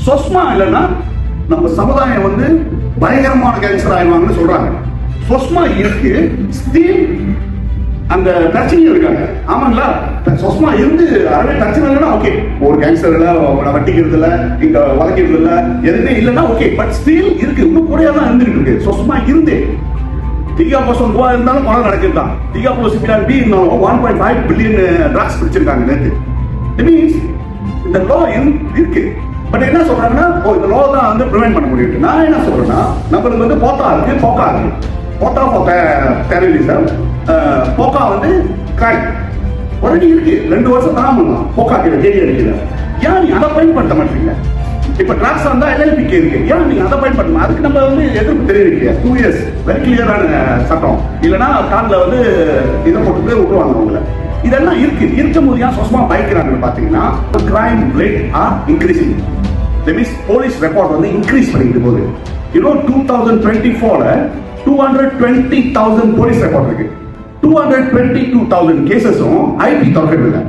சொஸ்மா இல்லைன்னா நம்ம சமுதாயம் வந்து பயங்கரமான கேன்சர் ஆயிடுவாங்கன்னு சொல்றாங்க. சொஸ்மா இருக்கு, ஸ்டீல் அந்த பிரச்சனையும் இருக்காங்க. ஆமாங்களா? சொஸ்மா இருந்து அறவே பிரச்சனை இல்லைன்னா ஓகே, ஒரு கேன்சர் இல்ல, வட்டிக்கிறது இல்ல, இங்க வளர்க்கிறது இல்ல, எதுவுமே இல்லைன்னா ஓகே. பட் ஸ்டீல் இருக்கு, இன்னும் கூட தான் இருந்துட்டு இருக்கு. சொஸ்மா இருந்து டிகாபோசன் ரூபா இருந்தாலும் பணம் நடக்குதுதான். டிகாபோசிபிலான் பி இருந்தாலும் 1.5 பில்லியன் ட்ரக்ஸ் பிடிச்சிருக்காங்க நேற்று. இட் மீன்ஸ் இந்த லா இருக்கு. பட் என்ன சொல்றாங்கன்னா, இந்த லா தான் வந்து ப்ரிவென்ட் பண்ண முடியும். நான் என்ன சொல்றேன்னா, நம்மளுக்கு வந்து போக்கா இருக்கு, போக்கா இருக்கு. போக்கா டெரரிசம், போக்கா வந்து கிரைம் ஆல்ரெடி இருக்கு. 2 வருஷம் தான் பண்ணலாம் போக்கா கேள்வி அடிக்கல. ஏன் நீ அதை பயன்படுத்த மாட்டீங்க? இப்ப ட்ராக்ஸ் வந்தா எல்எல்பிக்கு இருக்கு, ஏன் நீங்க அதை பயன்படுத்தணும்? அதுக்கு நம்ம வந்து எதிர்ப்பு தெரிவிக்க 2 இயர்ஸ் வெரி கிளியரான சட்டம். இல்லைன்னா காலில் வந்து இதை போட்டு விட்டுருவாங்க அவங்கள. இதெல்லாம் இருக்கும் போது ஏன் சொசமா பயக்கிறாங்கன்னு பாத்தீங்கன்னா, crime rate are increasing. That means police record வந்து இன்க்ரீஸ் பண்ணிட்டு போகுது. 2024ல 220,000 போலீஸ் ரெக்கார்ட் இருக்கு. 222,000 கேசஸும் ஐபி தொடர்பில்லை.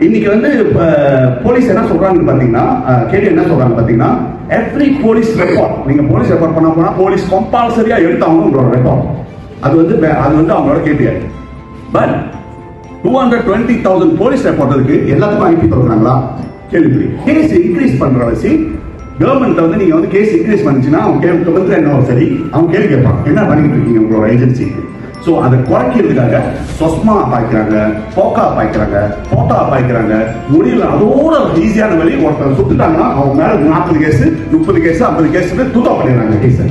இன்னைக்கு வந்து போலீஸ் என்ன சொல்றாங்கன்னு பாத்தீங்கன்னா, கேள்வி என்ன சொல்றாங்க பாத்தீங்கன்னா, எவ்ரி போலீஸ் ரெக்கார்ட் நீங்க போலீஸ் ரெக்கார்ட் பண்ண போனா போலீஸ் கம்பல்சரியா எடுத்தாங்க உங்களோட ரெக்கார்ட். அது வந்து அவங்களோட கேள்வியா. பட் 220,000 போலீஸ் ரெக்கார்ட் இருக்கு, எல்லாத்துக்கும் ஐபி தொடர்றாங்களா? கேள்வி. கேஸ் இன்க்ரீஸ் பண்ற வச்சு கவர்மெண்ட் வந்து நீங்க வந்து கேஸ் இன்க்ரீஸ் பண்ணிச்சுன்னா அவங்க வந்து என்ன சரி அவங்க கேள்வி கேட்பாங்க, என்ன பண்ணிட்டு இருக்கீங்க உங்களோட ஏஜென்சிக்கு? ஸோ அதை குறைக்கிறதுக்காக சொஸ்மா பாய்க்கிறாங்க, போக்கா பாய்க்கிறாங்க, போட்டா பாய்க்கிறாங்க. முடியல, அதோட ஈஸியான வழி. ஒருத்தர் சுட்டுட்டாங்கன்னா அவங்க மேல 40 கேஸ், 30 கேஸ், 50 கேஸ் தூக்கா பண்ணிடுறாங்க கேஸ்.